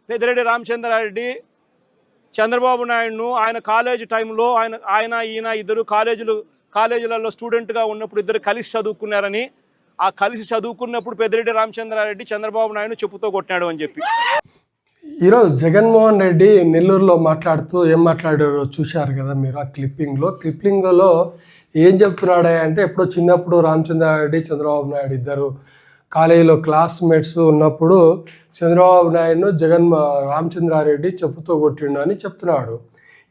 పెద్దిరెడ్డి రామచంద్రారెడ్డి చంద్రబాబు నాయుడును ఆయన కాలేజ్ టైంలో ఈయన ఇద్దరు కాలేజీలలో స్టూడెంట్గా ఉన్నప్పుడు ఇద్దరు కలిసి చదువుకున్నారని, ఆ కలిసి చదువుకున్నప్పుడు పెద్దిరెడ్డి రామచంద్రారెడ్డి చంద్రబాబు నాయుడు చెప్పుతో కొట్టినాడు అని చెప్పి. ఈరోజు జగన్మోహన్ రెడ్డి నెల్లూరులో మాట్లాడుతూ ఏం మాట్లాడారో చూశారు కదా మీరు. ఆ క్లిప్పింగ్లో ఏం చెప్తున్నాడే అంటే, ఎప్పుడో చిన్నప్పుడు రామచంద్రారెడ్డి చంద్రబాబు నాయుడు ఇద్దరు కాలేజీలో క్లాస్మేట్స్ ఉన్నప్పుడు చంద్రబాబు నాయుడును రామచంద్రారెడ్డి చెప్పుతో కొట్టిండు అని చెప్తున్నాడు.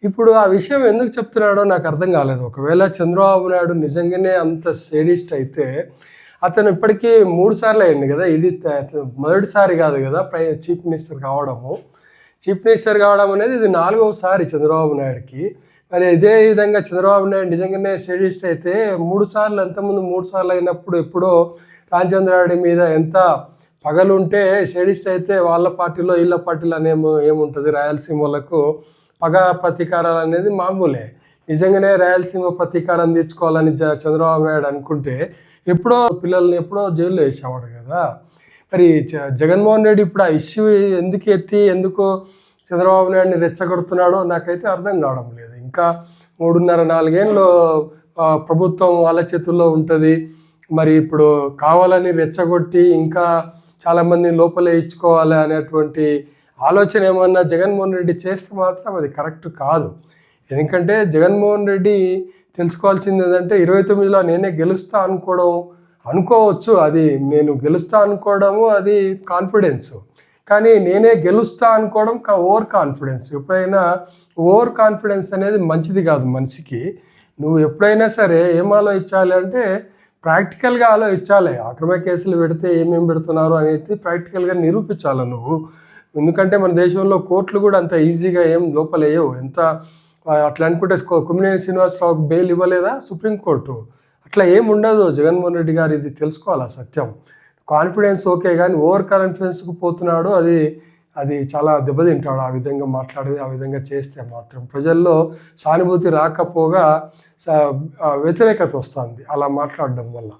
ఇప్పుడు ఆ విషయం ఎందుకు చెప్తున్నాడో నాకు అర్థం కాలేదు. ఒకవేళ చంద్రబాబు నాయుడు నిజంగానే అంత సేడిస్ట్ అయితే అతను ఇప్పటికీ 3 సార్లు అయ్యింది కదా, ఇది మొదటిసారి కాదు కదా చీఫ్ మినిస్టర్ కావడము. చీఫ్ మినిస్టర్ కావడం అనేది ఇది 4వసారి చంద్రబాబు నాయుడుకి. మరి ఇదే విధంగా చంద్రబాబు నాయుడు నిజంగానే సేడిస్ట్ అయితే 3 సార్లు, అంతకుముందు 3 సార్లు అయినప్పుడు ఎప్పుడో రామచంద్రారెడ్డి మీద ఎంత పగలుంటే, సేడిస్ట్ అయితే వాళ్ళ పార్టీలో వీళ్ళ పార్టీలో ఏముంటుంది, రాయలసీమ వాళ్ళకు పగ ప్రతీకారాలు అనేది మామూలే. నిజంగానే రాయలసీమ ప్రతీకారం తీర్చుకోవాలని చంద్రబాబు నాయుడు అనుకుంటే పిల్లల్ని ఎప్పుడో జైల్లో వేసేవాడు కదా. మరి జగన్మోహన్ రెడ్డి ఇప్పుడు ఆ ఇష్యూ ఎందుకు చంద్రబాబు నాయుడిని రెచ్చగొడుతున్నాడో నాకైతే అర్థం కావడం లేదు. ఇంకా 3.5-4 ఏళ్ళు ప్రభుత్వం వాళ్ళ చేతుల్లో ఉంటుంది. మరి ఇప్పుడు కావాలని రెచ్చగొట్టి ఇంకా చాలామంది లోపలే ఇచ్చుకోవాలి అనేటువంటి ఆలోచన ఏమన్నా జగన్మోహన్ రెడ్డి చేస్తే మాత్రం అది కరెక్ట్ కాదు. ఎందుకంటే జగన్మోహన్ రెడ్డి తెలుసుకోవాల్సింది ఏంటంటే, 29లో నేనే గెలుస్తా అనుకోవచ్చు. అది నేను గెలుస్తా అనుకోవడము అది కాన్ఫిడెన్స్. కానీ నేనే గెలుస్తా అనుకోవడం ఓవర్ కాన్ఫిడెన్స్. ఎప్పుడైనా ఓవర్ కాన్ఫిడెన్స్ అనేది మంచిది కాదు మనిషికి. నువ్వు ఎప్పుడైనా సరే ఏం ఆలోచించాలి అంటే, ప్రాక్టికల్గా ఆలోచించాలి. అక్రమ కేసులు పెడితే ఏమేమి పెడుతున్నారు అనేది ప్రాక్టికల్గా నిరూపించాలి నువ్వు. ఎందుకంటే మన దేశంలో కోర్టులు కూడా అంత ఈజీగా ఏం లోపలేయవు. అట్లా అనుకుంటే కొమ్మినేని శ్రీనివాసరావుకి బెయిల్ ఇవ్వలేదా సుప్రీంకోర్టు? అట్లా ఏముండదు. జగన్మోహన్ రెడ్డి గారు ఇది తెలుసుకోవాలి సత్యం. కాన్ఫిడెన్స్ ఓకే, కానీ ఓవర్ కాన్ఫిడెన్స్కు పోతున్నాడు. అది చాలా దెబ్బతింటాడు ఆ విధంగా మాట్లాడేది. ఆ విధంగా చేస్తే మాత్రం ప్రజల్లో సానుభూతి రాకపోగా వ్యతిరేకత వస్తుంది అలా మాట్లాడడం వల్ల.